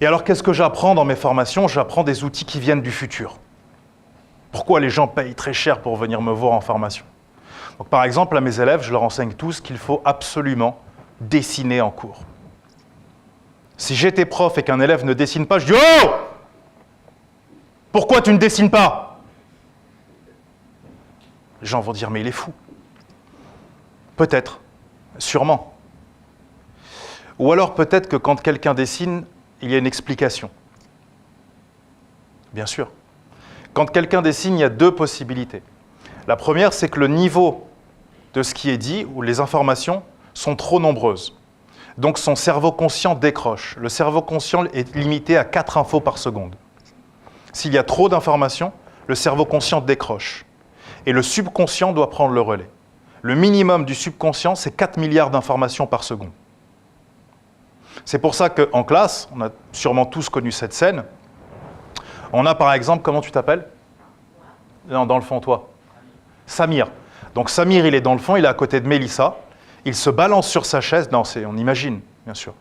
Et alors, qu'est-ce que j'apprends dans mes formations? J'apprends des outils qui viennent du futur. Pourquoi les gens payent très cher pour venir me voir en formation? Donc, par exemple, à mes élèves, je leur enseigne tous qu'il faut absolument dessiner en cours. Si j'étais prof et qu'un élève ne dessine pas, je dis « Oh! Pourquoi tu ne dessines pas ?» Les gens vont dire « Mais il est fou. » Peut-être, sûrement. Ou alors peut-être que quand quelqu'un dessine, il y a une explication. Bien sûr. Quand quelqu'un dessine, il y a deux possibilités. La première, c'est que le niveau de ce qui est dit, ou les informations, sont trop nombreuses. Donc son cerveau conscient décroche. Le cerveau conscient est limité à 4 infos par seconde. S'il y a trop d'informations, le cerveau conscient décroche. Et le subconscient doit prendre le relais. Le minimum du subconscient, c'est 4 milliards d'informations par seconde. C'est pour ça qu'en classe, on a sûrement tous connu cette scène. On a par exemple, comment tu t'appelles? Non, dans le fond, toi. Samir. Donc Samir, il est dans le fond, il est à côté de Mélissa. Il se balance sur sa chaise. Non, on imagine, bien sûr.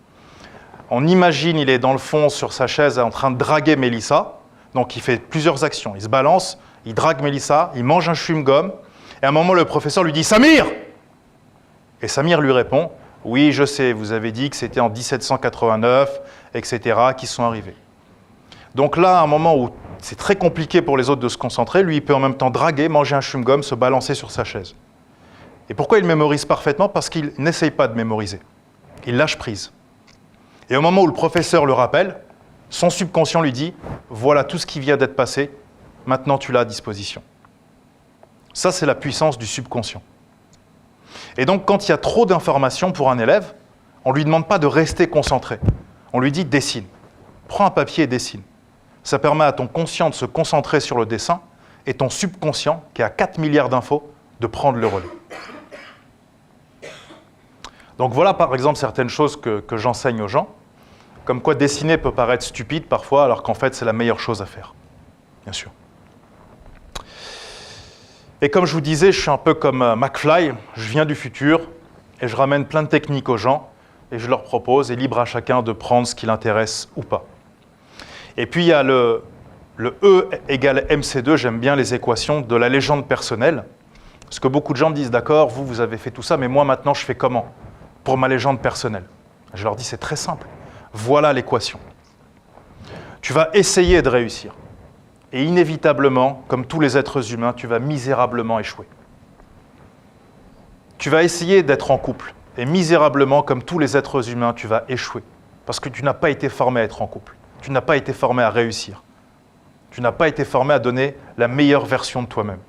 On imagine, il est dans le fond sur sa chaise en train de draguer Mélissa. Donc il fait plusieurs actions. Il se balance, il drague Mélissa, il mange un chewing-gum. Et à un moment, le professeur lui dit « Samir !» Et Samir lui répond « Oui, je sais, vous avez dit que c'était en 1789, etc., qui sont arrivés. » Donc là, à un moment où c'est très compliqué pour les autres de se concentrer, lui, il peut en même temps draguer, manger un chewing-gum, se balancer sur sa chaise. Et pourquoi il mémorise parfaitement? Parce qu'il n'essaye pas de mémoriser. Il lâche prise. Et au moment où le professeur le rappelle, son subconscient lui dit « Voilà tout ce qui vient d'être passé, maintenant tu l'as à disposition. » Ça, c'est la puissance du subconscient. Et donc, quand il y a trop d'informations pour un élève, on ne lui demande pas de rester concentré. On lui dit « dessine ». Prends un papier et dessine. Ça permet à ton conscient de se concentrer sur le dessin et ton subconscient, qui a 4 milliards d'infos, de prendre le relais. Donc voilà, par exemple, certaines choses que j'enseigne aux gens, comme quoi dessiner peut paraître stupide parfois, alors qu'en fait, c'est la meilleure chose à faire, bien sûr. Et comme je vous disais, je suis un peu comme McFly, je viens du futur et je ramène plein de techniques aux gens et je leur propose, et libre à chacun de prendre ce qui l'intéresse ou pas. Et puis il y a le E égale MC2, j'aime bien les équations de la légende personnelle, parce que beaucoup de gens me disent, d'accord, vous avez fait tout ça, mais moi maintenant je fais comment pour ma légende personnelle? Je leur dis, c'est très simple, voilà l'équation. Tu vas essayer de réussir. Et inévitablement, comme tous les êtres humains, tu vas misérablement échouer. Tu vas essayer d'être en couple, et misérablement, comme tous les êtres humains, tu vas échouer. Parce que tu n'as pas été formé à être en couple. Tu n'as pas été formé à réussir. Tu n'as pas été formé à donner la meilleure version de toi-même.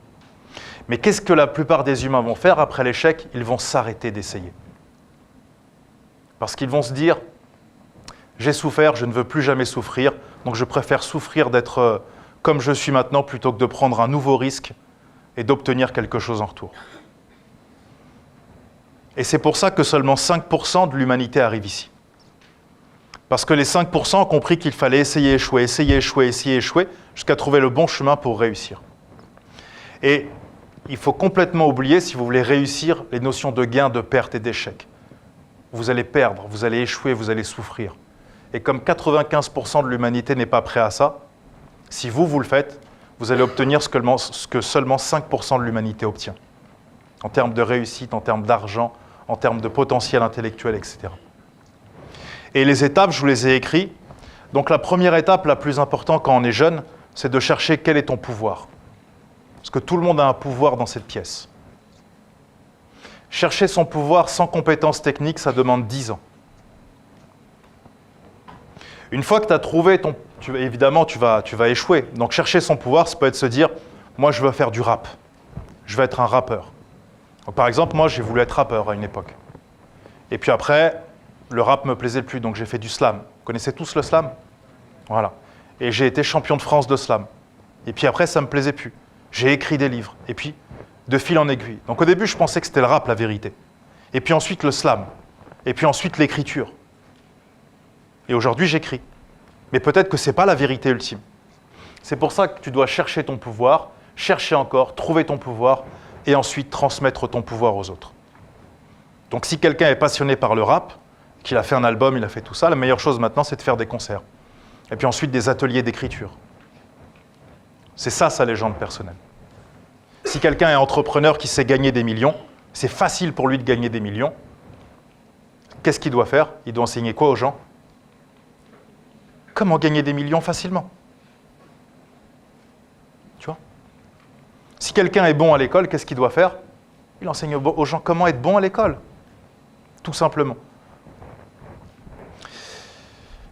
Mais qu'est-ce que la plupart des humains vont faire après l'échec? Ils vont s'arrêter d'essayer. Parce qu'ils vont se dire, j'ai souffert, je ne veux plus jamais souffrir, donc je préfère souffrir d'être comme je suis maintenant, plutôt que de prendre un nouveau risque et d'obtenir quelque chose en retour. Et c'est pour ça que seulement 5% de l'humanité arrive ici. Parce que les 5% ont compris qu'il fallait essayer, échouer, jusqu'à trouver le bon chemin pour réussir. Et il faut complètement oublier, si vous voulez réussir, les notions de gain, de perte et d'échec. Vous allez perdre, vous allez échouer, vous allez souffrir. Et comme 95% de l'humanité n'est pas prêt à ça, si vous le faites, vous allez obtenir ce que seulement 5% de l'humanité obtient. En termes de réussite, en termes d'argent, en termes de potentiel intellectuel, etc. Et les étapes, je vous les ai écrites. Donc la première étape, la plus importante quand on est jeune, c'est de chercher quel est ton pouvoir. Parce que tout le monde a un pouvoir dans cette pièce. Chercher son pouvoir sans compétences techniques, ça demande 10 ans. Une fois que tu as trouvé ton... évidemment, tu vas échouer. Donc chercher son pouvoir, ça peut être se dire, moi je veux faire du rap. Je veux être un rappeur. Donc, par exemple, moi j'ai voulu être rappeur à une époque. Et puis après, le rap me plaisait plus, donc j'ai fait du slam. Vous connaissez tous le slam? Voilà. Et j'ai été champion de France de slam. Et puis après, ça ne me plaisait plus. J'ai écrit des livres. Et puis, de fil en aiguille. Donc au début, je pensais que c'était le rap, la vérité. Et puis ensuite, le slam. Et puis ensuite, l'écriture. Et aujourd'hui, j'écris. Mais peut-être que ce n'est pas la vérité ultime. C'est pour ça que tu dois chercher ton pouvoir, chercher encore, trouver ton pouvoir, et ensuite transmettre ton pouvoir aux autres. Donc si quelqu'un est passionné par le rap, qu'il a fait un album, il a fait tout ça, la meilleure chose maintenant, c'est de faire des concerts. Et puis ensuite des ateliers d'écriture. C'est ça sa légende personnelle. Si quelqu'un est entrepreneur qui sait gagner des millions, c'est facile pour lui de gagner des millions. Qu'est-ce qu'il doit faire? Il doit enseigner quoi aux gens? Comment gagner des millions facilement? Tu vois? Si quelqu'un est bon à l'école, qu'est-ce qu'il doit faire? Il enseigne aux gens comment être bon à l'école. Tout simplement.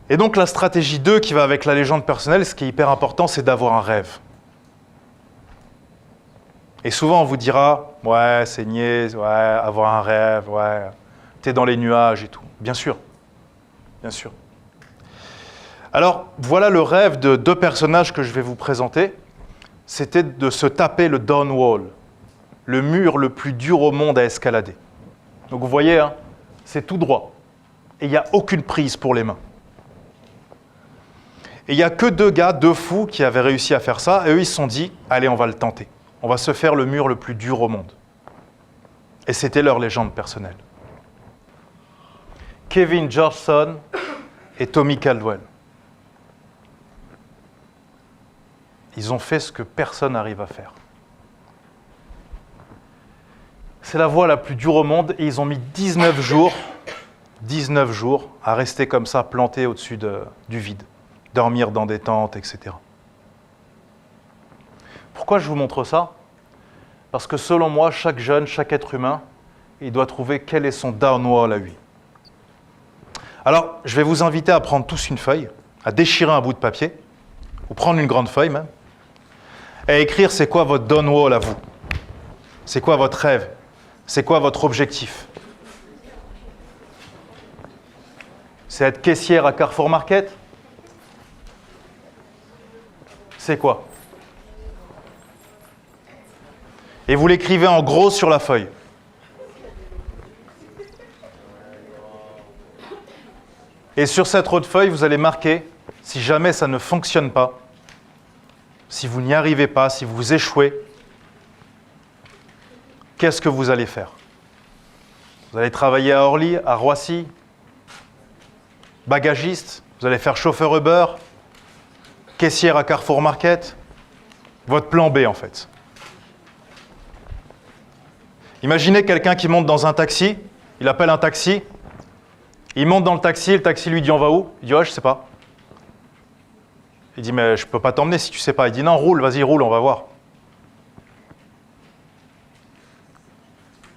Et donc la stratégie 2 qui va avec la légende personnelle, ce qui est hyper important, c'est d'avoir un rêve. Et souvent on vous dira, ouais, c'est niais, ouais, avoir un rêve, ouais, t'es dans les nuages et tout. Bien sûr, bien sûr. Alors, voilà le rêve de 2 personnages que je vais vous présenter. C'était de se taper le Dawn Wall, le mur le plus dur au monde à escalader. Donc vous voyez, hein, c'est tout droit. Et il n'y a aucune prise pour les mains. Et il n'y a que 2 gars, 2 fous qui avaient réussi à faire ça. Et eux, ils se sont dit, allez, on va le tenter. On va se faire le mur le plus dur au monde. Et c'était leur légende personnelle. Kevin Georgeson et Tommy Caldwell. Ils ont fait ce que personne n'arrive à faire. C'est la voie la plus dure au monde et ils ont mis 19 jours à rester comme ça, plantés au-dessus du vide, dormir dans des tentes, etc. Pourquoi je vous montre ça? Parce que selon moi, chaque jeune, chaque être humain, il doit trouver quel est son down wall à lui. Alors, je vais vous inviter à prendre tous une feuille, à déchirer un bout de papier, ou prendre une grande feuille même, et écrire c'est quoi votre down wall à vous. C'est quoi votre rêve? C'est quoi votre objectif? C'est être caissière à Carrefour Market? C'est quoi? Et vous l'écrivez en gros sur la feuille. Et sur cette autre feuille, vous allez marquer, si jamais ça ne fonctionne pas, si vous n'y arrivez pas, si vous échouez, qu'est-ce que vous allez faire? Vous allez travailler à Orly, à Roissy, bagagiste, vous allez faire chauffeur Uber, caissière à Carrefour Market, votre plan B en fait. Imaginez quelqu'un qui monte dans un taxi, il appelle un taxi, il monte dans le taxi lui dit on va où? Il dit ouais, je sais pas. Il dit mais je peux pas t'emmener si tu sais pas. Il dit non, roule, vas-y roule, on va voir.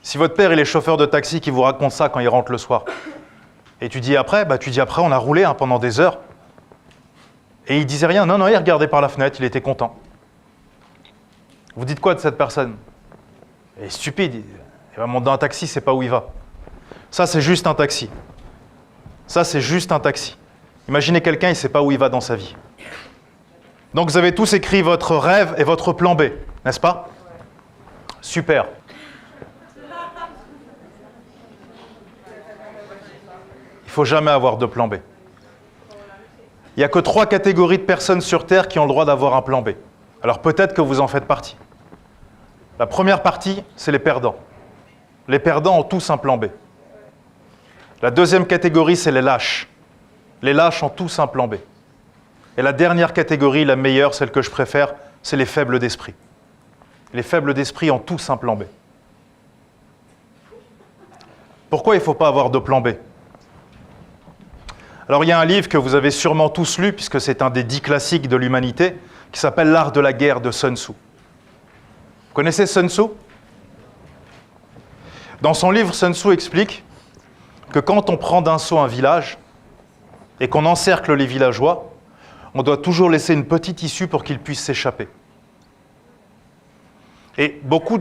Si votre père il est chauffeur de taxi qui vous raconte ça quand il rentre le soir, et tu dis après, on a roulé pendant des heures, et il disait rien, non, il regardait par la fenêtre, il était content. Vous dites quoi de cette personne? Il est stupide, il va monter dans un taxi, c'est pas où il va. Ça c'est juste un taxi. Ça c'est juste un taxi. Imaginez quelqu'un, il ne sait pas où il va dans sa vie. Donc vous avez tous écrit votre rêve et votre plan B, n'est-ce pas? Super. Il ne faut jamais avoir de plan B. Il n'y a que 3 catégories de personnes sur Terre qui ont le droit d'avoir un plan B. Alors peut-être que vous en faites partie. La première partie, c'est les perdants. Les perdants ont tous un plan B. La deuxième catégorie, c'est les lâches. Les lâches ont tous un plan B. Et la dernière catégorie, la meilleure, celle que je préfère, c'est les faibles d'esprit. Les faibles d'esprit ont tous un plan B. Pourquoi il ne faut pas avoir de plan B? Alors il y a un livre que vous avez sûrement tous lu, puisque c'est un des 10 classiques de l'humanité, qui s'appelle L'art de la guerre de Sun Tzu. Vous connaissez Sun Tzu? Dans son livre, Sun Tzu explique que quand on prend d'assaut un village et qu'on encercle les villageois, on doit toujours laisser une petite issue pour qu'ils puissent s'échapper. Et beaucoup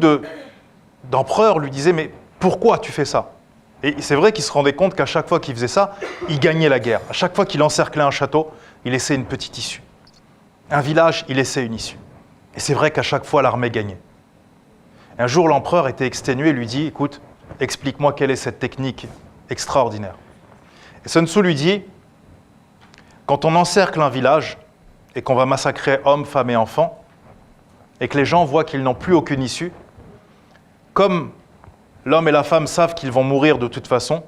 d'empereurs lui disaient « Mais pourquoi tu fais ça ?» Et c'est vrai qu'il se rendait compte qu'à chaque fois qu'il faisait ça, il gagnait la guerre. À chaque fois qu'il encerclait un château, il laissait une petite issue. Un village, il laissait une issue. Et c'est vrai qu'à chaque fois, l'armée gagnait. Un jour, l'empereur était exténué et lui dit « Écoute, explique-moi quelle est cette technique extraordinaire. » Et Sun Tzu lui dit « Quand on encercle un village et qu'on va massacrer hommes, femmes et enfants, et que les gens voient qu'ils n'ont plus aucune issue, comme l'homme et la femme savent qu'ils vont mourir de toute façon,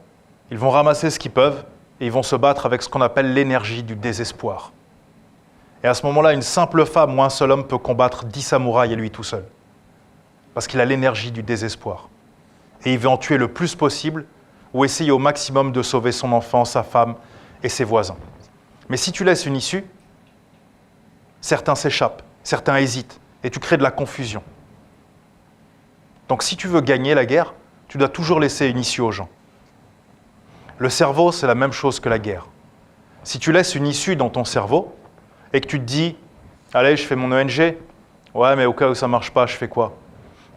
ils vont ramasser ce qu'ils peuvent et ils vont se battre avec ce qu'on appelle l'énergie du désespoir. Et à ce moment-là, une simple femme ou un seul homme peut combattre 10 samouraïs et lui tout seul. Parce qu'il a l'énergie du désespoir. Et il veut en tuer le plus possible ou essayer au maximum de sauver son enfant, sa femme et ses voisins. Mais si tu laisses une issue, certains s'échappent, certains hésitent et tu crées de la confusion. Donc si tu veux gagner la guerre, tu dois toujours laisser une issue aux gens. Le cerveau, c'est la même chose que la guerre. Si tu laisses une issue dans ton cerveau et que tu te dis « Allez, je fais mon ONG. Ouais, mais au cas où ça ne marche pas, je fais quoi ?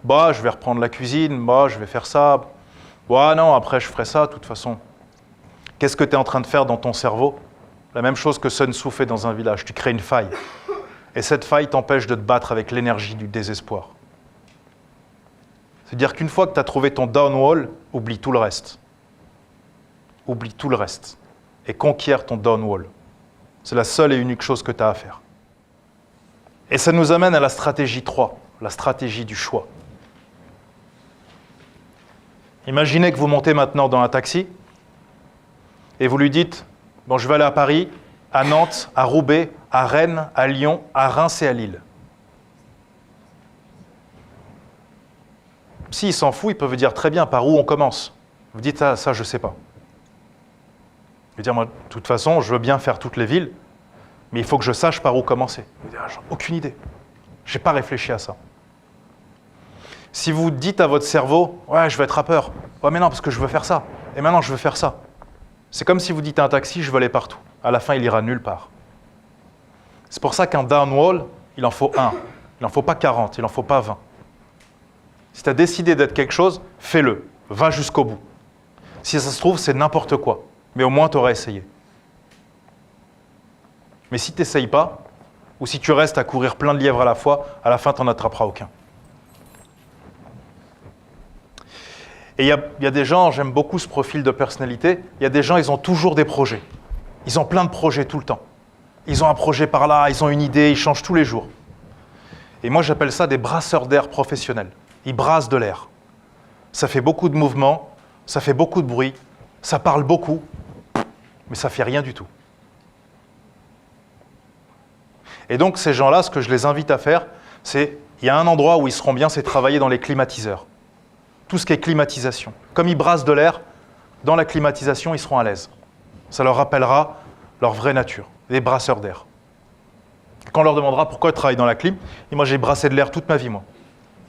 Bah, je vais reprendre la cuisine. Bah, je vais faire ça. Ouais, non, après, je ferai ça, de toute façon. » Qu'est-ce que tu es en train de faire dans ton cerveau ? La même chose que Sun Tzu fait dans un village. Tu crées une faille. Et cette faille t'empêche de te battre avec l'énergie du désespoir. C'est-à-dire qu'une fois que tu as trouvé ton downwall, oublie tout le reste. Oublie tout le reste. Et conquiert ton downwall. C'est la seule et unique chose que tu as à faire. Et ça nous amène à la stratégie 3, la stratégie du choix. Imaginez que vous montez maintenant dans un taxi et vous lui dites « Bon, je vais aller à Paris, à Nantes, à Roubaix, à Rennes, à Lyon, à Reims et à Lille. » S'il s'en fout, il peut vous dire « Très bien, par où on commence ?» Vous dites « Ah, ça, je ne sais pas. » Je veux dire, moi, de toute façon, je veux bien faire toutes les villes, mais il faut que je sache par où commencer. Vous dites, j'ai aucune idée. Je n'ai pas réfléchi à ça. Si vous dites à votre cerveau, ouais, je veux être rappeur. Ouais, mais non, parce que je veux faire ça. Et maintenant, je veux faire ça. C'est comme si vous dites à un taxi, je veux aller partout. À la fin, il ira nulle part. C'est pour ça qu'un downwall, il en faut un. Il n'en faut pas 40, il n'en faut pas 20. Si tu as décidé d'être quelque chose, fais-le. Va jusqu'au bout. Si ça se trouve, c'est n'importe quoi. Mais au moins, tu auras essayé. Mais si tu n'essayes pas, ou si tu restes à courir plein de lièvres à la fois, à la fin, tu n'en attraperas aucun. Et il y a des gens, j'aime beaucoup ce profil de personnalité, il y a des gens, ils ont toujours des projets. Ils ont plein de projets tout le temps. Ils ont un projet par là, ils ont une idée, ils changent tous les jours. Et moi, j'appelle ça des brasseurs d'air professionnels. Ils brassent de l'air. Ça fait beaucoup de mouvements, ça fait beaucoup de bruit, ça parle beaucoup, mais ça ne fait rien du tout. Et donc, ces gens-là, ce que je les invite à faire, c'est, il y a un endroit où ils seront bien, c'est travailler dans les climatiseurs. Tout ce qui est climatisation. Comme ils brassent de l'air, dans la climatisation, ils seront à l'aise. Ça leur rappellera leur vraie nature, les brasseurs d'air. Quand on leur demandera pourquoi ils travaillent dans la clim, et moi j'ai brassé de l'air toute ma vie, moi.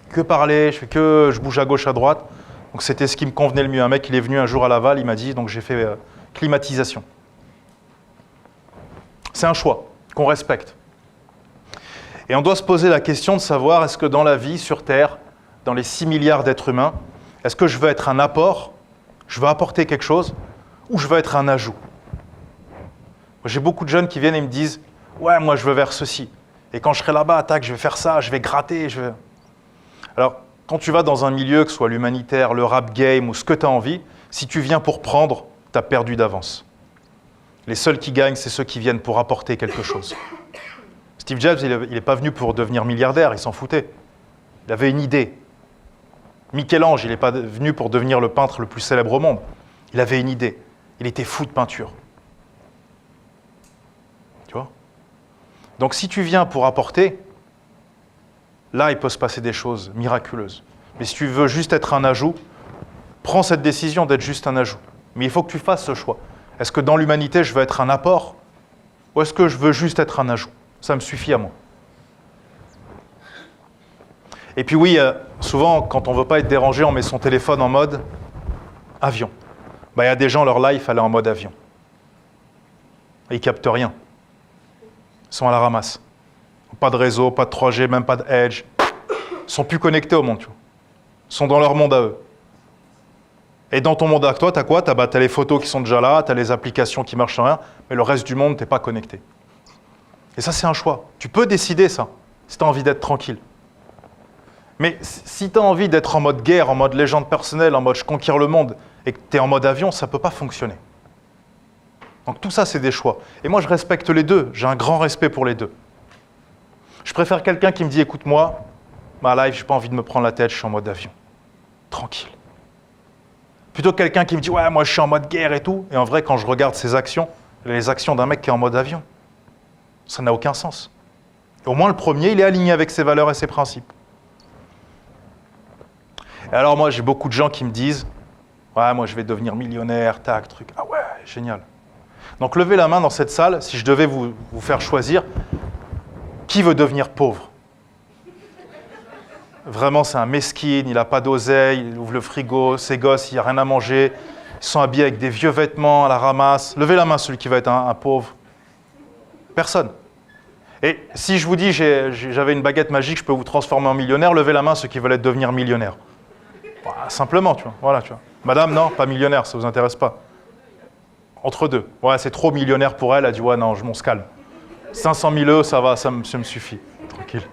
Que parler, je bouge à gauche, à droite. Donc c'était ce qui me convenait le mieux. Un mec, il est venu un jour à Laval, il m'a dit, donc j'ai fait climatisation. C'est un choix qu'on respecte. Et on doit se poser la question de savoir, est-ce que dans la vie, sur Terre, dans les 6 milliards d'êtres humains, est-ce que je veux être un apport, je veux apporter quelque chose, ou je veux être un ajout? J'ai beaucoup de jeunes qui viennent et me disent « Ouais, moi je veux vers ceci. Et quand je serai là-bas, tac, je vais faire ça, je vais gratter, je vais... » Alors, quand tu vas dans un milieu, que ce soit l'humanitaire, le rap game ou ce que tu as envie, si tu viens pour prendre, tu as perdu d'avance. Les seuls qui gagnent, c'est ceux qui viennent pour apporter quelque chose. Steve Jobs, il n'est pas venu pour devenir milliardaire, il s'en foutait. Il avait une idée. Michel-Ange, il n'est pas venu pour devenir le peintre le plus célèbre au monde. Il avait une idée. Il était fou de peinture. Tu vois? Donc si tu viens pour apporter, là, il peut se passer des choses miraculeuses. Mais si tu veux juste être un ajout, prends cette décision d'être juste un ajout. Mais il faut que tu fasses ce choix. Est-ce que dans l'humanité, je veux être un apport? Ou est-ce que je veux juste être un ajout? Ça me suffit à moi. Et puis oui, souvent, quand on ne veut pas être dérangé, on met son téléphone en mode avion. Il y a des gens, leur life, elle est en mode avion. Et ils ne captent rien. Ils sont à la ramasse. Pas de réseau, pas de 3G, même pas de Edge. Ils ne sont plus connectés au monde. Tu vois. Ils sont dans leur monde à eux. Et dans ton monde à toi, tu as quoi? Tu as les photos qui sont déjà là, tu as les applications qui marchent sans rien, mais le reste du monde, tu n'es pas connecté. Et ça, c'est un choix. Tu peux décider ça, si tu as envie d'être tranquille. Mais si tu as envie d'être en mode guerre, en mode légende personnelle, en mode je conquiers le monde, et que tu es en mode avion, ça ne peut pas fonctionner. Donc tout ça, c'est des choix. Et moi, je respecte les deux. J'ai un grand respect pour les deux. Je préfère quelqu'un qui me dit, écoute-moi, ma life, je n'ai pas envie de me prendre la tête, je suis en mode avion. Tranquille. Plutôt que quelqu'un qui me dit, ouais, moi, je suis en mode guerre et tout. Et en vrai, quand je regarde ses actions, les actions d'un mec qui est en mode avion. Ça n'a aucun sens. Au moins, le premier, il est aligné avec ses valeurs et ses principes. Et alors moi, j'ai beaucoup de gens qui me disent « Ouais, moi, je vais devenir millionnaire, tac, truc. » Ah ouais, génial. Donc, levez la main dans cette salle, si je devais vous faire choisir, qui veut devenir pauvre? Vraiment, c'est un mesquine, il n'a pas d'oseille, il ouvre le frigo, ses gosses, il n'y a rien à manger, ils sont habillés avec des vieux vêtements à la ramasse. Levez la main, celui qui va être un pauvre. Personne. Et si je vous dis j'avais une baguette magique, je peux vous transformer en millionnaire, levez la main ceux qui veulent devenir millionnaire. Voilà, simplement, tu vois. Voilà, tu vois. Madame, non, pas millionnaire, ça ne vous intéresse pas. Entre deux. Ouais, c'est trop millionnaire pour elle, elle a dit ouais, non, on se calme. 500 000 euros, ça va, ça me suffit. Tranquille.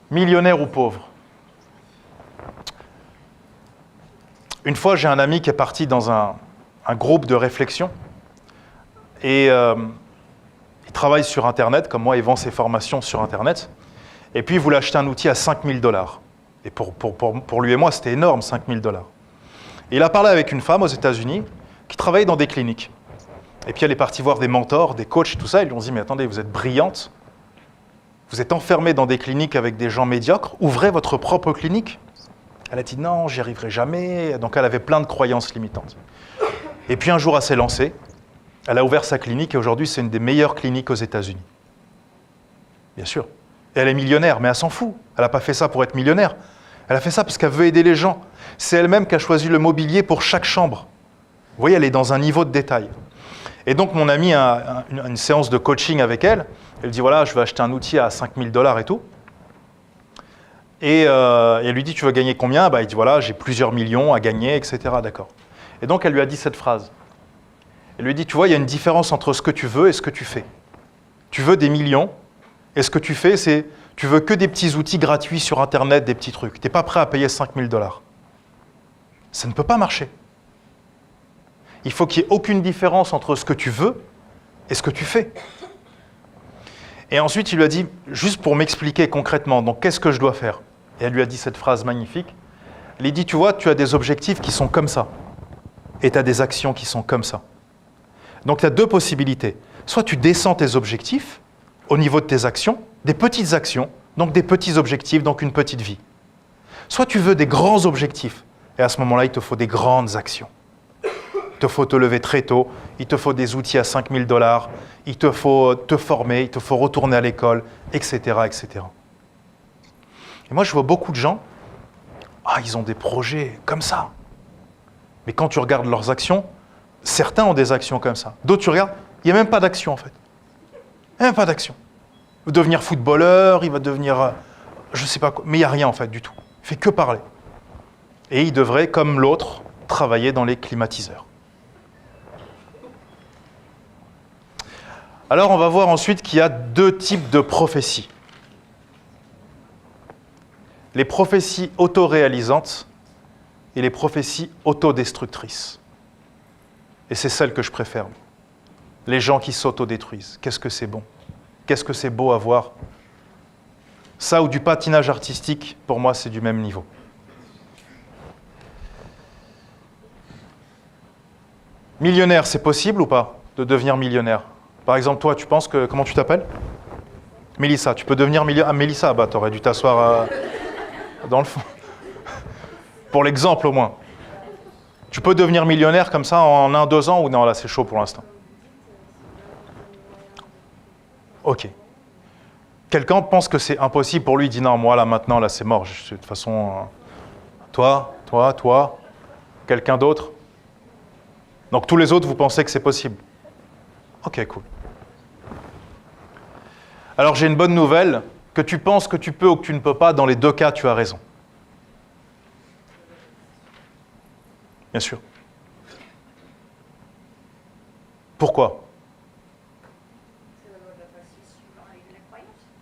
Millionnaire ou pauvre? Une fois, j'ai un ami qui est parti dans un groupe de réflexion et il travaille sur Internet, comme moi, il vend ses formations sur Internet. Et puis, il voulait acheter un outil à 5 000 $. Et pour lui et moi, c'était énorme, 5 000 $. Et il a parlé avec une femme aux États-Unis qui travaillait dans des cliniques. Et puis, elle est partie voir des mentors, des coachs et tout ça. Ils lui ont dit, mais attendez, vous êtes brillante. Vous êtes enfermée dans des cliniques avec des gens médiocres. Ouvrez votre propre clinique. Elle a dit, non, j'y arriverai jamais. Donc, elle avait plein de croyances limitantes. Et puis, un jour, elle s'est lancée. Elle a ouvert sa clinique et aujourd'hui, c'est une des meilleures cliniques aux États-Unis. Bien sûr. Et elle est millionnaire, mais elle s'en fout. Elle n'a pas fait ça pour être millionnaire. Elle a fait ça parce qu'elle veut aider les gens. C'est elle-même qui a choisi le mobilier pour chaque chambre. Vous voyez, elle est dans un niveau de détail. Et donc, mon ami a une séance de coaching avec elle. Elle dit, voilà, je vais acheter un outil à 5 000 $ et tout. Et elle lui dit, tu veux gagner combien? Il dit, voilà, j'ai plusieurs millions à gagner, etc. D'accord. Et donc, elle lui a dit cette phrase. Elle lui dit, tu vois, il y a une différence entre ce que tu veux et ce que tu fais. Tu veux des millions, et ce que tu fais, c'est, tu veux que des petits outils gratuits sur Internet, des petits trucs. Tu n'es pas prêt à payer 5 000 $. Ça ne peut pas marcher. Il faut qu'il n'y ait aucune différence entre ce que tu veux et ce que tu fais. Et ensuite, il lui a dit, juste pour m'expliquer concrètement, donc qu'est-ce que je dois faire? Et elle lui a dit cette phrase magnifique. Elle lui dit, tu vois, tu as des objectifs qui sont comme ça, et tu as des actions qui sont comme ça. Donc, tu as deux possibilités. Soit tu descends tes objectifs au niveau de tes actions, des petites actions, donc des petits objectifs, donc une petite vie. Soit tu veux des grands objectifs, et à ce moment-là, il te faut des grandes actions. Il te faut te lever très tôt, il te faut des outils à 5 000 $, il te faut te former, il te faut retourner à l'école, etc., etc. Et moi, je vois beaucoup de gens, ils ont des projets comme ça. Mais quand tu regardes leurs actions, certains ont des actions comme ça. D'autres, tu regardes, il n'y a même pas d'action, en fait. Il n'y a même pas d'action. Il va devenir footballeur, il va devenir, je ne sais pas quoi, mais il n'y a rien, en fait, du tout. Il fait que parler. Et il devrait, comme l'autre, travailler dans les climatiseurs. Alors, on va voir ensuite qu'il y a deux types de prophéties. Les prophéties autoréalisantes et les prophéties autodestructrices. Et c'est celle que je préfère. Les gens qui s'autodétruisent. Qu'est-ce que c'est bon? Qu'est-ce que c'est beau à voir? Ça ou du patinage artistique, pour moi, c'est du même niveau. Millionnaire, c'est possible ou pas de devenir millionnaire? Par exemple, toi, tu penses que... Comment tu t'appelles? Mélissa, tu peux devenir millionnaire? Ah, Mélissa, t'aurais dû t'asseoir dans le fond. Pour l'exemple, au moins. Tu peux devenir millionnaire comme ça en 1-2 ans ou non, là, c'est chaud pour l'instant? Ok. Quelqu'un pense que c'est impossible pour lui, il dit non, moi, là, maintenant, là, c'est mort. De toute façon, toi, quelqu'un d'autre? Donc, tous les autres, vous pensez que c'est possible? Ok, cool. Alors, j'ai une bonne nouvelle. Que tu penses que tu peux ou que tu ne peux pas, dans les deux cas, tu as raison. Bien sûr. Pourquoi?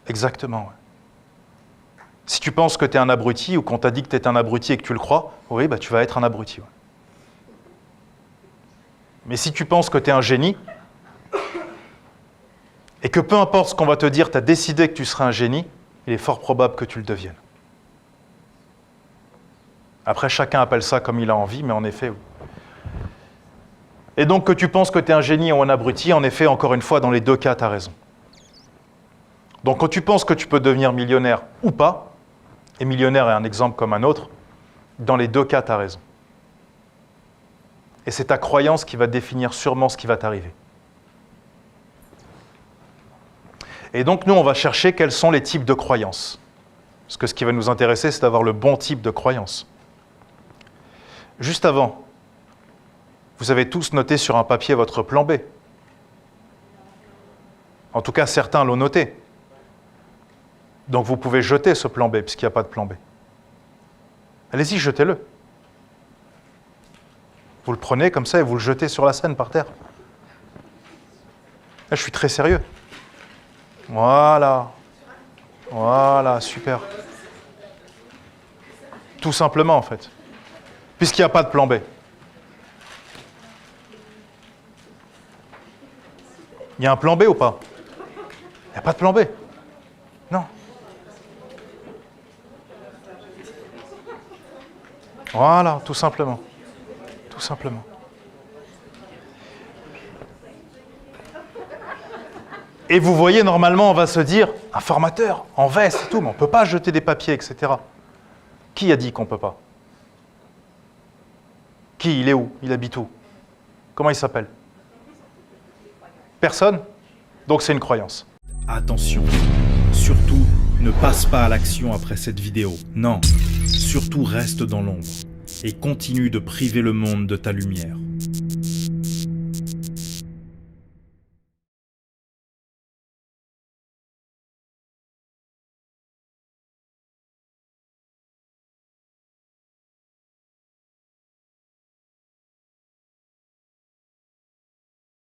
Exactement, ouais. Si tu penses que tu es un abruti ou qu'on t'a dit que tu es un abruti et que tu le crois, oui, tu vas être un abruti. Ouais. Mais si tu penses que tu es un génie et que peu importe ce qu'on va te dire, tu as décidé que tu seras un génie, il est fort probable que tu le deviennes. Après, chacun appelle ça comme il a envie, mais en effet, oui. Et donc que tu penses que tu es un génie ou un abruti, en effet, encore une fois, dans les deux cas, tu as raison. Donc quand tu penses que tu peux devenir millionnaire ou pas, et millionnaire est un exemple comme un autre, dans les deux cas, tu as raison. Et c'est ta croyance qui va définir sûrement ce qui va t'arriver. Et donc nous, on va chercher quels sont les types de croyances. Parce que ce qui va nous intéresser, c'est d'avoir le bon type de croyance. Juste avant, vous avez tous noté sur un papier votre plan B. En tout cas, certains l'ont noté. Donc vous pouvez jeter ce plan B, puisqu'il n'y a pas de plan B. Allez-y, jetez-le. Vous le prenez comme ça et vous le jetez sur la scène, par terre. Là, je suis très sérieux. Voilà. Voilà, super. Tout simplement, en fait. Puisqu'il n'y a pas de plan B. Il y a un plan B ou pas? Il n'y a pas de plan B. Non. Voilà, tout simplement. Tout simplement. Et vous voyez, normalement, on va se dire, un formateur, en veste et tout, mais on ne peut pas jeter des papiers, etc. Qui a dit qu'on ne peut pas? Qui? Il est où? Il habite où? Comment il s'appelle? Personne? Donc c'est une croyance. Attention, surtout, ne passe pas à l'action après cette vidéo. Non, surtout reste dans l'ombre et continue de priver le monde de ta lumière.